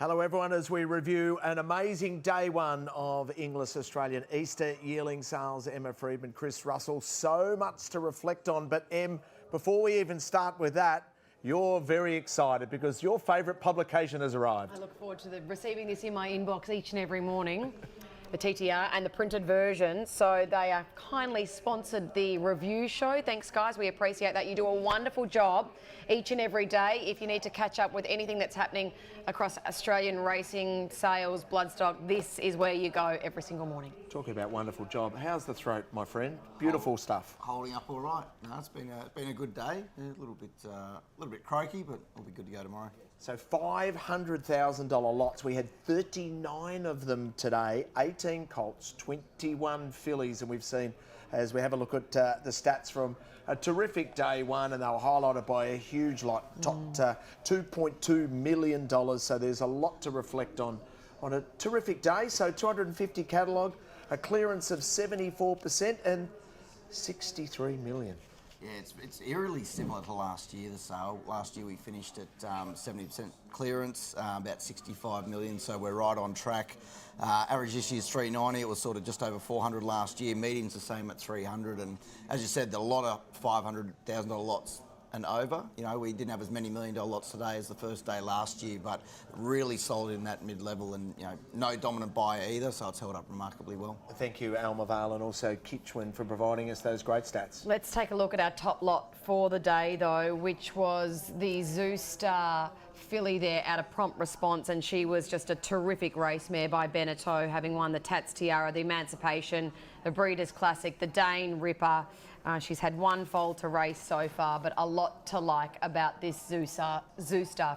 Hello everyone, as we review an amazing day one of Inglis Australian Easter Yearling sales. Emma Freedman, Chris Russell, so much to reflect on. But Em, before we even start with that, you're very excited because your favourite publication has arrived. I look forward to receiving this in my inbox each and every morning. The TTR and the printed version. So they have kindly sponsored the review show. Thanks, guys. We appreciate that. You do a wonderful job each and every day. If you need to catch up with anything that's happening across Australian racing, sales, Bloodstock, this is where you go every single morning. Talking about wonderful job, how's the throat, my friend? Beautiful stuff. Holding up all right. No, it's been a good day. A little bit croaky, but it'll be good to go tomorrow. So $500,000 lots. We had 39 of them today, 18 colts, 21 fillies, and we've seen, as we have a look at the stats from a terrific day one, and they were highlighted by a huge lot, topped $2.2 million. So there's a lot to reflect on a terrific day. So 250 catalogue, a clearance of 74% and 63 million. Yeah, it's eerily similar to last year, the sale. Last year we finished at 70% clearance, about 65 million, so we're right on track. Average this year's 390, it was sort of just over 400 last year. Median's the same at 300, and as you said, a lot of $500,000 lots and over. You know, we didn't have as many $1 million lots today as the first day last year, but really solid in that mid-level, and you know, no dominant buyer either, so it's held up remarkably well. Thank you, Alma Vale, and also Kitchwin for providing us those great stats. Let's take a look at our top lot for the day, though, which was the Zoo Star filly there out of Prompt Response, and she was just a terrific race mare by Beneteau, having won the Tats Tiara, the Emancipation, the Breeders' Classic, the Dane Ripper. She's had one foal to race so far, but a lot to like about this Zoo Star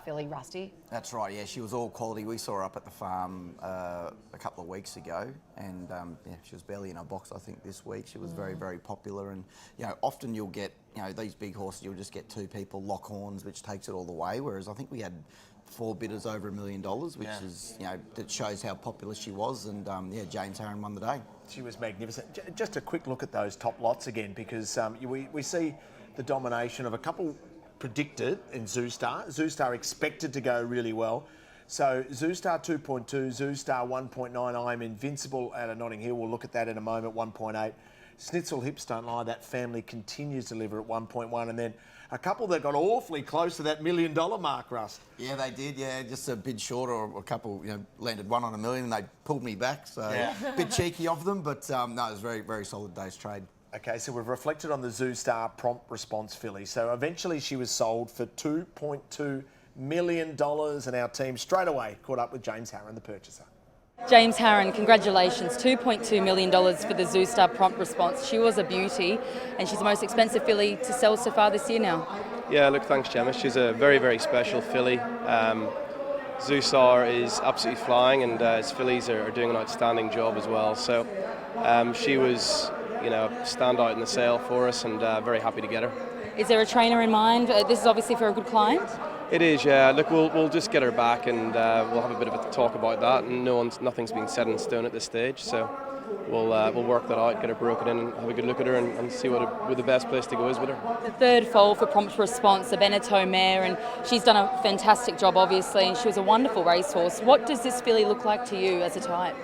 filly, Rusty. That's right, yeah, she was all quality. We saw her up at the farm a couple of weeks ago, and yeah, she was barely in our box, I think, this week. She was very, very popular, and you know, often you'll get, you know, these big horses, you'll just get two people, lock horns, which takes it all the way, whereas I think we had 4 bidders over $1 million, which is, you know, that shows how popular she was, and yeah, James Haron won the day. She was magnificent. Just a quick look at those top lots again, because we see the domination of a couple predicted in Zoo Star. Zoo Star expected to go really well. So Zoo Star 2.2, Zoo Star 1.9, I'm Invincible out of Notting Hill. We'll look at that in a moment, 1.8. Schnitzel Hips Don't Lie, that family continues to deliver at 1.1, and then a couple that got awfully close to that $1 million mark, Rust. Yeah, they did, yeah, just a bit short, or a couple, you know, landed one on $1 million and they pulled me back, so a bit cheeky of them, but no, it was a very, very solid day's trade. Okay, so we've reflected on the Zoo Star Prompt Response filly. So eventually she was sold for $2.2 million, and our team straight away caught up with James Haron, the purchaser. James Haron, congratulations, $2.2 million for the Zoo Star Prompt Response. She was a beauty, and she's the most expensive filly to sell so far this year now. Yeah, look, thanks, Gemma. She's a very, very special filly. Zoo Star is absolutely flying, and his fillies are doing an outstanding job as well. So she was, you know, a standout in the sale for us, and very happy to get her. Is there a trainer in mind? This is obviously for a good client. It is, yeah. Look, we'll just get her back, and we'll have a bit of a talk about that. And nothing's been set in stone at this stage, so we'll work that out, get her broken in, and have a good look at her, and see what the best place to go is with her. The third foal for Prompt Response, the Beneteau mare, and she's done a fantastic job, obviously, and she was a wonderful racehorse. What does this filly look like to you as a type?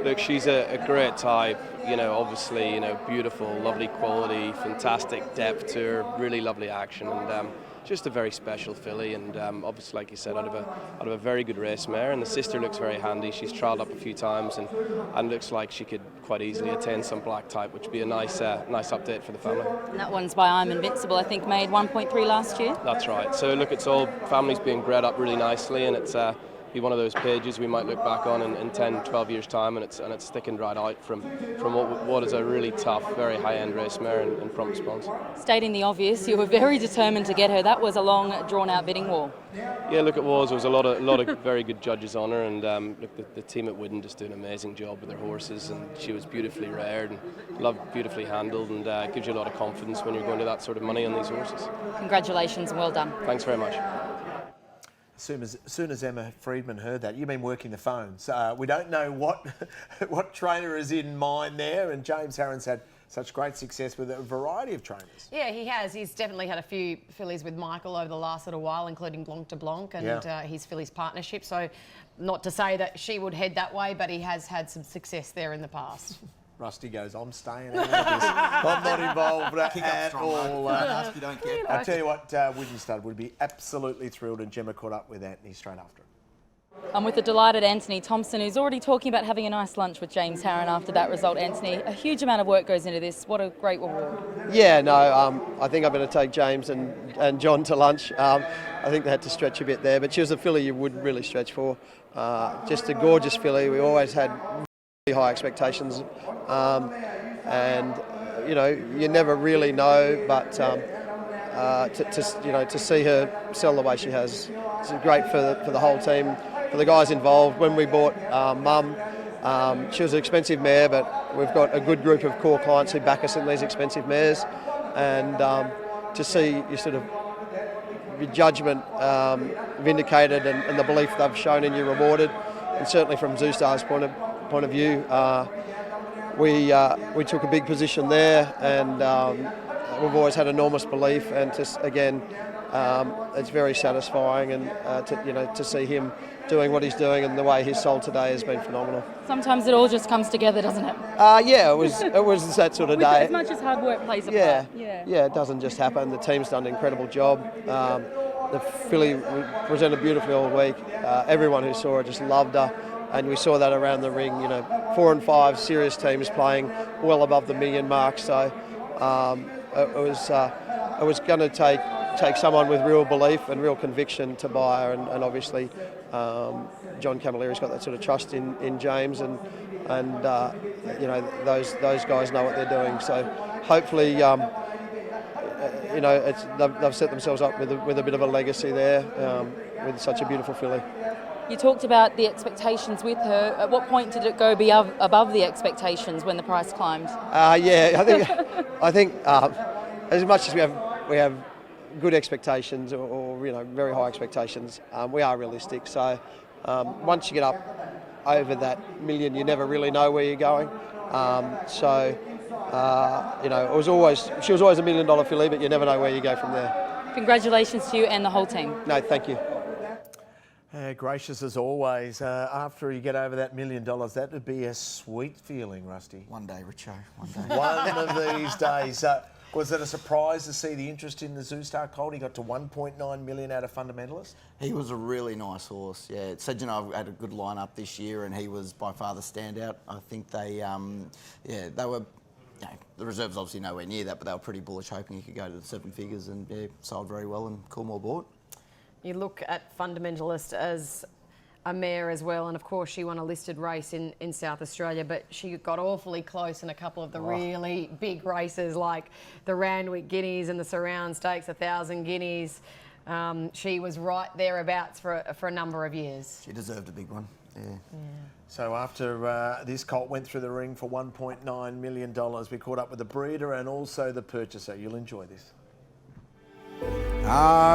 Look, she's a great type. You know, obviously, you know, beautiful, lovely quality, fantastic depth to her, really lovely action, and just a very special filly, and obviously, like you said, out of a very good race mare. And the sister looks very handy. She's trialled up a few times, and looks like she could quite easily attain some black type, which would be a nice update for the family. And that one's by I'm Invincible, I think, made 1.3 last year. That's right. So look, it's all families being bred up really nicely, and it's be one of those pages we might look back on in 10, 12 years' time, and it's sticking right out from what is a really tough, very high-end race mare in Prompt Response. Stating the obvious, you were very determined to get her. That was a long, drawn-out bidding war. Yeah, look, it was. There was a lot of very good judges on her, and look, the team at Widden just do an amazing job with their horses, and she was beautifully reared and beautifully handled, and gives you a lot of confidence when you're going to that sort of money on these horses. Congratulations and well done. Thanks very much. As soon as Emma Freedman heard that, you've been working the phones. We don't know what trainer is in mind there, and James Haron said such great success with a variety of trainers. Yeah, he has. He's definitely had a few fillies with Michael over the last little while, including Blanc de Blanc and his fillies partnership. So not to say that she would head that way, but he has had some success there in the past. Rusty goes, I'm staying out of this. I'm not involved at all. Ask, you don't get. I'll tell you what, Widden Stud would be absolutely thrilled, and Gemma caught up with Anthony straight after it. I'm with the delighted Anthony Thompson, who's already talking about having a nice lunch with James Haron after that result. Anthony, a huge amount of work goes into this. What a great reward. Yeah, no, I think I'm going to take James and John to lunch. I think they had to stretch a bit there, but she was a filly you would really stretch for. Just a gorgeous filly. We always had really high expectations, and you know, you never really know, but to see her sell the way she has, it's great for the whole team, for the guys involved. When we bought Mum, she was an expensive mare, but we've got a good group of core clients who back us in these expensive mares, and to see your sort of your judgment vindicated and the belief they've shown in you rewarded, and certainly from Zoostar's point of view, we took a big position there, and we've always had enormous belief, and again, it's very satisfying, and to see him doing what he's doing and the way he's sold today has been phenomenal. Sometimes it all just comes together, doesn't it? Yeah, it was that sort of day. As much as hard work plays a part. Yeah, it doesn't just happen. The team's done an incredible job. The filly presented beautifully all week. Everyone who saw her just loved her, and we saw that around the ring. 4 and 5 serious teams playing well above the $1 million mark. So it was going to take someone with real belief and real conviction to buy her, and obviously John Camilleri's got that sort of trust in James, and those guys know what they're doing. So hopefully, they've set themselves up with a bit of a legacy there with such a beautiful filly. You talked about the expectations with her. At what point did it go above the expectations when the price climbed? I think as much as we have good expectations or very high expectations, we are realistic. So once you get up over that $1 million, you never really know where you're going. She was always $1 million filly, but you never know where you go from there. Congratulations to you and the whole team. No, thank you. Gracious as always. After you get over that $1 million, that would be a sweet feeling, Rusty. One day, Richo, one day. One of these days. Was it a surprise to see the interest in the Zoostar colt? He got to $1.9 million out of Fundamentalist. He was a really nice horse. Yeah, Sedgeno had a good lineup this year, and he was by far the standout. I think they were. The reserves obviously nowhere near that, but they were pretty bullish, hoping he could go to the 7 figures, and sold very well, and Coolmore bought. You look at Fundamentalist as a mare as well, and of course she won a listed race in South Australia, but she got awfully close in a couple of the really big races like the Randwick Guineas and the Surround Stakes, 1,000 Guineas. She was right thereabouts for a number of years. She deserved a big one. Yeah. So after this colt went through the ring for $1.9 million, we caught up with the breeder and also the purchaser. You'll enjoy this.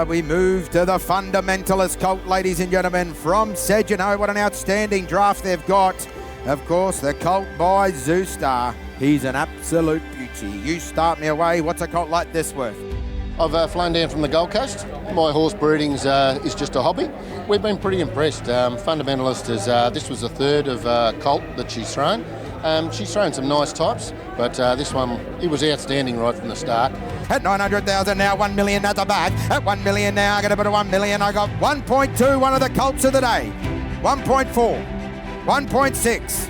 We move to the Fundamentalist colt, ladies and gentlemen, from Sedgeno. What an outstanding draft they've got. Of course, the colt by Zoostar. He's an absolute beauty. You start me away. What's a colt like this worth? I've flown down from the Gold Coast. My horse breeding is just a hobby. We've been pretty impressed. Fundamentalist is this was the third of colt that she's thrown. She's thrown some nice types, but this one, he was outstanding right from the start. At 900,000 now, 1 million at the back. At 1 million now, I got a bit of 1 million. I got 1.2, one of the colts of the day. 1.4, 1.6,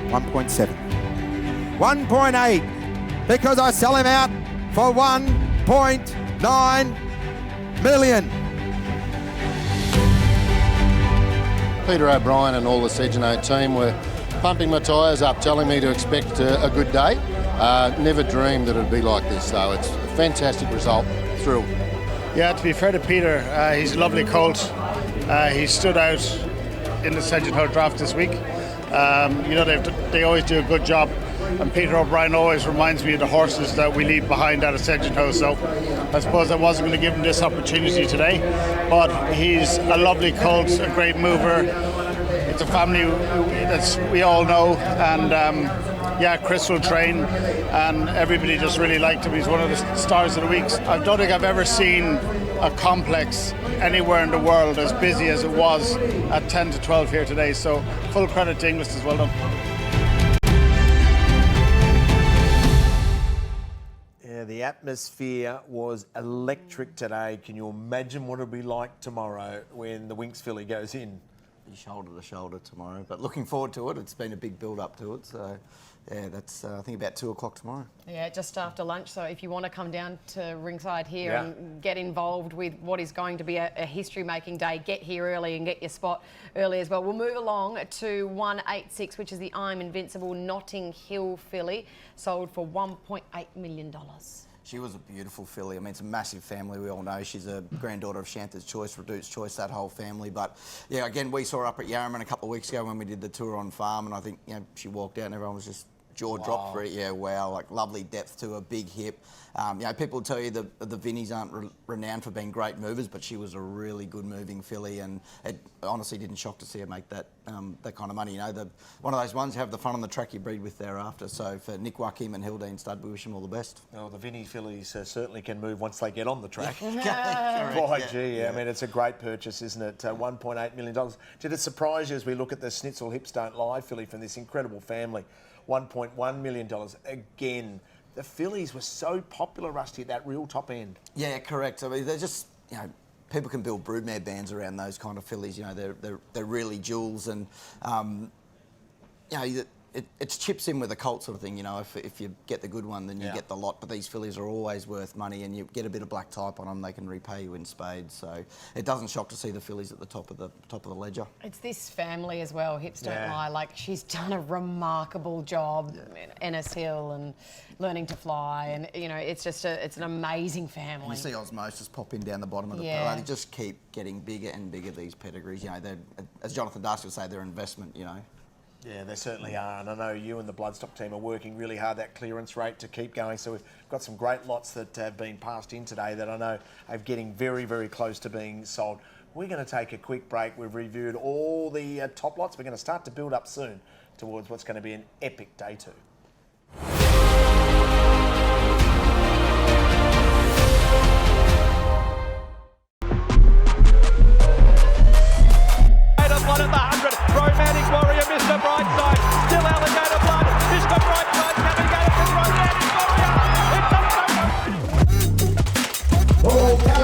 1.7, 1.8, because I sell him out for 1.9 million. Peter O'Brien and all the Sedgeno team were pumping my tyres up, telling me to expect a good day. Never dreamed that it would be like this, so it's a fantastic result. Thrilled. Yeah, to be fair to Peter, he's a lovely colt. He stood out in the Sedgeno draft this week. They always do a good job, and Peter O'Brien always reminds me of the horses that we leave behind out of Sedgeno, so I suppose I wasn't going to give him this opportunity today, but he's a lovely colt, a great mover. It's a family that we all know, and Yeah, Chris will train, and everybody just really liked him. He's one of the stars of the week. I don't think I've ever seen a complex anywhere in the world as busy as it was at 10 to 12 here today. So full credit to Inglis as well done. Yeah, the atmosphere was electric today. Can you imagine what it'll be like tomorrow when the Winx filly goes in? Be shoulder to shoulder tomorrow, but looking forward to it. It's been a big build up to it, so yeah, that's I think about 2 o'clock tomorrow. Yeah, just after lunch. So if you want to come down to ringside here and get involved with what is going to be a history-making day, get here early and get your spot early as well. We'll move along to 186, which is the I'm Invincible Notting Hill filly, sold for $1.8 million. She was a beautiful filly. I mean, it's a massive family, we all know. She's a granddaughter of Shantha's Choice, Redute's Choice, that whole family. But, yeah, again, we saw her up at Yarraman a couple of weeks ago when we did the tour on farm, and I think, she walked out and everyone was just jaw-dropped for it. Yeah, wow, like lovely depth to her, big hip. People tell you the Vinnies aren't renowned for being great movers, but she was a really good moving filly, and it honestly didn't shock to see her make that that kind of money. One of those ones you have the fun on the track you breed with thereafter. So for Nick Wakim and Hildine Stud, we wish them all the best. Well, the Vinnie fillies certainly can move once they get on the track. Correct, Gee, I mean, it's a great purchase, isn't it? $1.8 million. Did it surprise you as we look at the Schnitzel Hips Don't Lie filly from this incredible family? $1.1 million. Again, the fillies were so popular, Rusty, at that real top end. Yeah, correct. I mean, they're just, people can build broodmare bands around those kind of fillies. They're really jewels, and it chips in with a colt sort of thing. If you get the good one, then you get the lot. But these fillies are always worth money, and you get a bit of black type on them, they can repay you in spades. So it doesn't shock to see the fillies at the top of the ledger. It's this family as well. Hips Don't Lie. Like, she's done a remarkable job in Ennis Hill and learning to fly, and it's just it's an amazing family. You see Osmosis popping down the bottom of the pillow. They just keep getting bigger and bigger, these pedigrees. They're, as Jonathan Darcy would say, they're investment. Yeah, they certainly are, and I know you and the Bloodstock team are working really hard, that clearance rate, to keep going. So we've got some great lots that have been passed in today that I know are getting very, very close to being sold. We're going to take a quick break. We've reviewed all the top lots. We're going to start to build up soon towards what's going to be an epic day 2. Blood at the 100, Romantic Warrior, Mr. Brightside, still Alligator Blood, Mr. Brightside coming out from Romantic Warrior. Oh,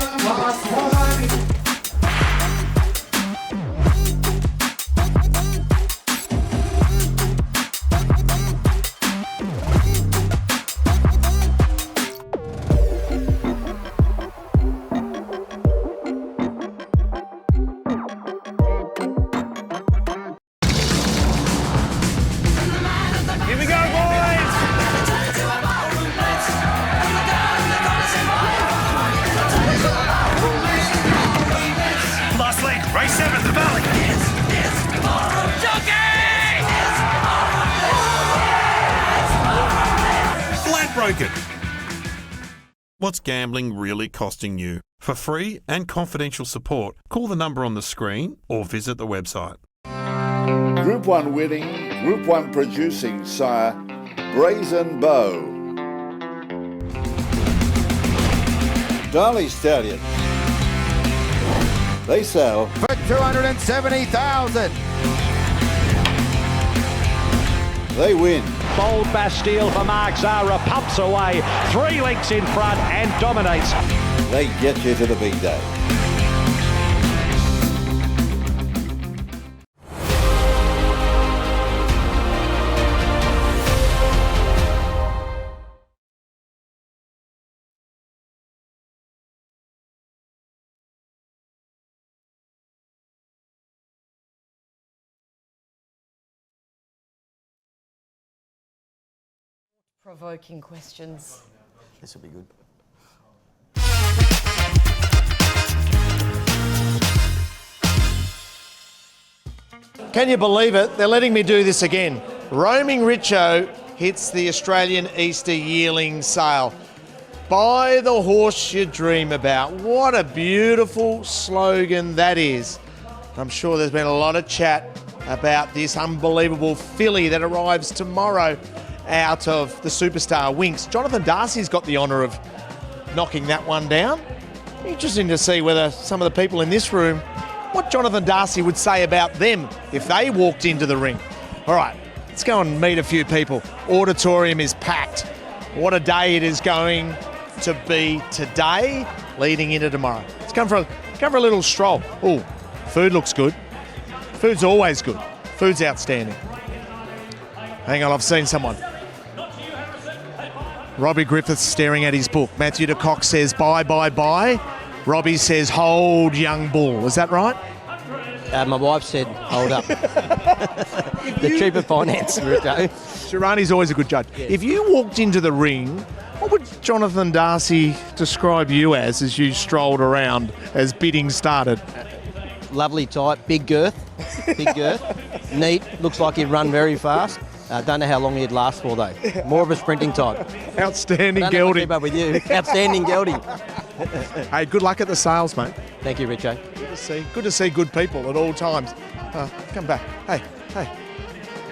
What's gambling really costing you? For free and confidential support, call the number on the screen or visit the website. Group 1 winning, Group 1 producing, sire, Brazen Bow. Darley Stallion. They sell for $270,000. They win. Bold Bastille for Mark Zara pumps away, 3 lengths in front and dominates. They get you to the big day. Provoking questions. This will be good. Can you believe it? They're letting me do this again. Roaming Richo hits the Australian Easter Yearling sale. Buy the horse you dream about. What a beautiful slogan that is. I'm sure there's been a lot of chat about this unbelievable filly that arrives tomorrow out of the superstar Winks. Jonathan Darcy's got the honour of knocking that one down. Interesting to see whether some of the people in this room, what Jonathan Darcy would say about them if they walked into the ring. All right, let's go and meet a few people. Auditorium is packed. What a day it is going to be today, leading into tomorrow. Let's come for a little stroll. Oh, food looks good. Food's always good. Food's outstanding. Hang on, I've seen someone. Robbie Griffiths staring at his book. Matthew de Kock says, bye, bye, bye. Robbie says, hold, young bull. Is that right? My wife said, hold up. The cheaper finance, Richo. Shirani's always a good judge. Yes. If you walked into the ring, what would Jonathan Darcy describe you as you strolled around as bidding started? Lovely type, big girth, neat, looks like he'd run very fast. Don't know how long he'd last for though. More of a sprinting type. Outstanding gelding. Keep up with you. Outstanding gelding. Hey, good luck at the sales, mate. Thank you, Richo. Good to see good people at all times. Come back. Hey.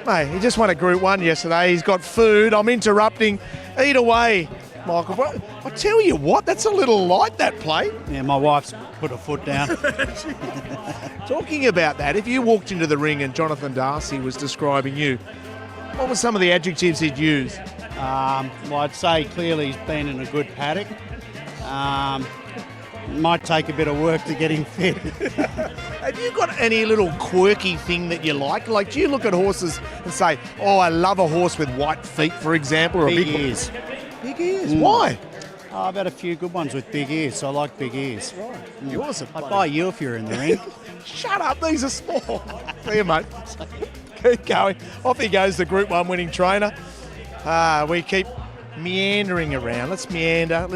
Mate, he just won a Group 1 yesterday. He's got food. I'm interrupting. Eat away, Michael. I tell you what, that's a little light, that plate. Yeah, my wife's put her foot down. Talking about that, if you walked into the ring and Jonathan Darcy was describing you, what were some of the adjectives he'd use? Well, I'd say clearly he's been in a good paddock. Might take a bit of work to get him fit. Have you got any little quirky thing that you like? Like, do you look at horses and say, oh, I love a horse with white feet, for example, or big a big ears. Big ears? Why? I've had a few good ones with big ears, so I like big ears. Right. Yours are I'd buy you if you're in the ring. Shut up, these are small. See you, mate. Keep going. Off he goes, the Group 1 winning trainer. We keep meandering around. Let's meander.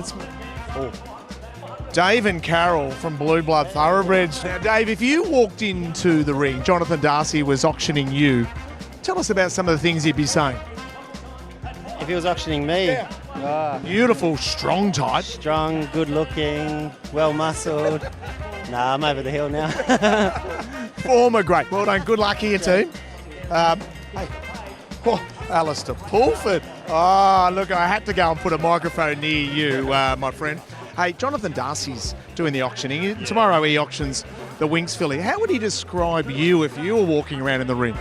Dave and Carol from Blue Blood Thoroughbreds. Now, Dave, if you walked into the ring, Jonathan Darcy was auctioning you. Tell us about some of the things he'd be saying. If he was auctioning me? Yeah. Beautiful, strong type. Strong, good looking, well muscled. Nah, I'm over the hill now. Former great. Well done. Good luck here, team. Hey. Oh, Alistair Pulford. Oh, look, I had to go and put a microphone near you, my friend. Hey, Jonathan Darcy's doing the auctioning. Tomorrow he auctions the Winks filly. How would he describe you if you were walking around in the ring?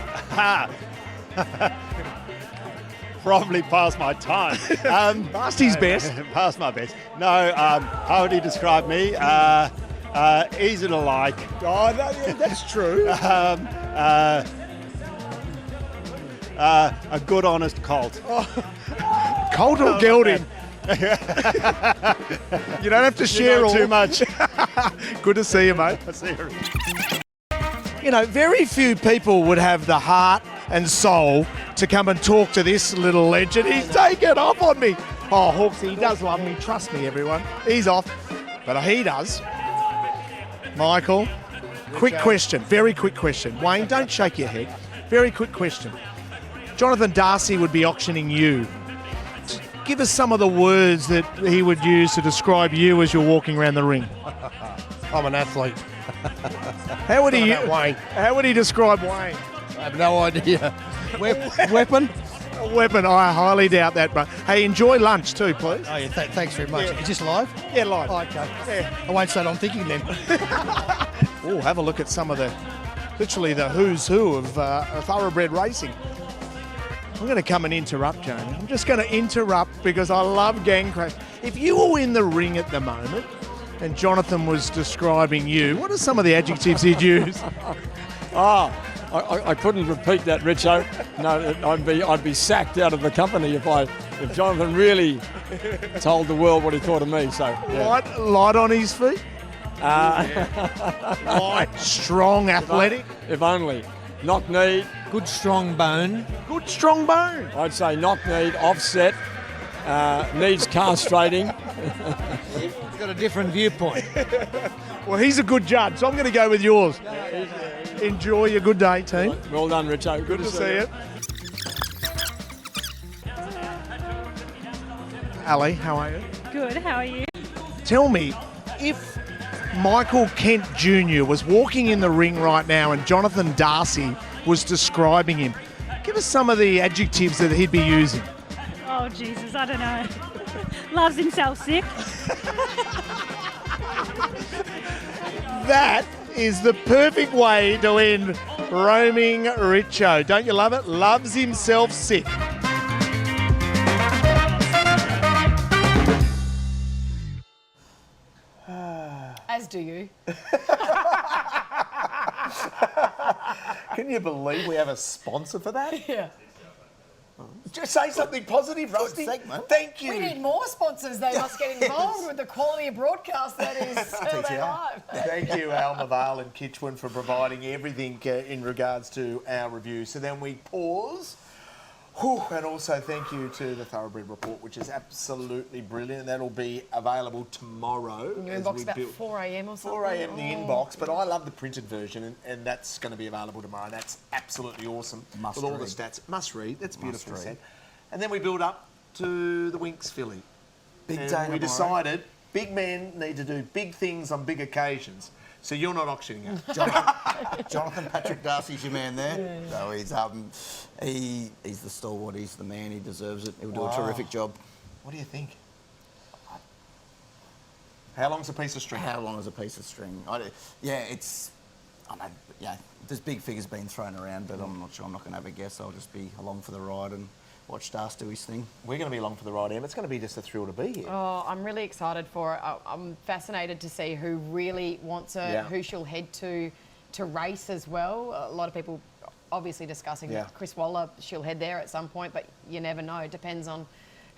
Probably past my time. Past his best? Past my best. No, how would he describe me? Easy to like. Oh, that's true. A good, honest colt. Colt or gelding? You don't have to share all too much. Good to see you, mate. See you. You know, very few people would have the heart and soul to come and talk to this little legend. He's taken off on me. Oh, Hawksy, he does love me. Trust me, everyone. He's off. But he does. Michael, quick question. Very quick question. Wayne, don't shake your head. Very quick question. Jonathan Darcy would be auctioning you. Give us some of the words that he would use to describe you as you're walking around the ring. I'm an athlete. How would he? Wayne. How would he describe Wayne? I have no idea. Weapon? A weapon. I highly doubt that, but hey, enjoy lunch too, please. Oh, yeah, thanks very much. Yeah. Is this live? Yeah, live. Oh, okay. Yeah. I won't say what I'm thinking then. Oh, have a look at some of literally the who's who of thoroughbred racing. I'm going to come and interrupt, Jamie. I'm just going to interrupt because I love gang crash. If you were in the ring at the moment and Jonathan was describing you, what are some of the adjectives he'd use? I couldn't repeat that, Richo. No, I'd be sacked out of the company if Jonathan really told the world what he thought of me. So yeah. Light on his feet. Light, strong, athletic. If only. Knock-kneed. Good strong bone. Good strong bone. I'd say knock-kneed, offset, needs castrating. He's got a different viewpoint. Well, he's a good judge, so I'm going to go with yours. Enjoy your good day, team. Well done, Richo. Good to see you. Ali, how are you? Good, how are you? Tell me, if Michael Kent Jr. was walking in the ring right now and Jonathan Darcy was describing him, give us some of the adjectives that he'd be using. Oh, Jesus, I don't know. Loves himself sick. That is the perfect way to end Roaming Richo. Don't you love it? Loves himself sick. As do you. Can you believe we have a sponsor for that? Yeah. Just say something positive, Rusty. Segment. Thank you. We need more sponsors. They must get involved with the quality of broadcast that is Saturday Live. Thank you, Alma Vale and Kitchwin, for providing everything in regards to our review. So then we pause. Whew, and also thank you to the Thoroughbred Report, which is absolutely brilliant. That'll be available tomorrow. In your inbox about 4 a.m. or something? 4 a.m. in the inbox, but I love the printed version, and that's going to be available tomorrow. That's absolutely awesome. Must with all read. the stats. Must read. That's beautifully Must read. said. And then we build up to the Winx filly. Big And day we tomorrow. decided big men need to do big things on big occasions. So you're not auctioning it. Jonathan Patrick Darcy's your man there. So he's the stalwart, he's the man, he deserves it. He'll do a terrific job. What do you think? How long's a piece of string? How long is a piece of string? I know, there's big figures being thrown around, but I'm not sure. I'm not going to have a guess. I'll just be along for the ride and watch Darcy do his thing. We're going to be along for the ride, Em. It's going to be just a thrill to be here. Oh, I'm really excited for it. I'm fascinated to see who really wants her, Yeah. who she'll head to race as well. A lot of people obviously discussing Yeah. Chris Waller, she'll head there at some point, but you never know. It depends on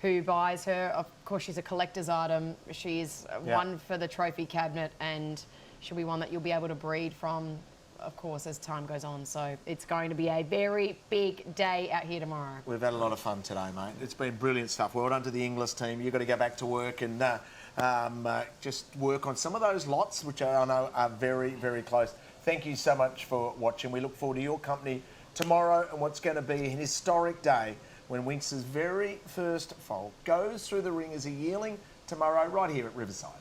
who buys her. Of course, she's a collector's item. She's one for the trophy cabinet, and she'll be one that you'll be able to breed from, of course, as time goes on. So it's going to be a very big day out here tomorrow. We've had a lot of fun today, mate. It's been brilliant stuff. Well done to the Inglis team. You've got to go back to work and just work on some of those lots, which I know are very, very close. Thank you so much for watching. We look forward to your company tomorrow and what's going to be an historic day when Winx's very first foal goes through the ring as a yearling tomorrow right here at Riverside.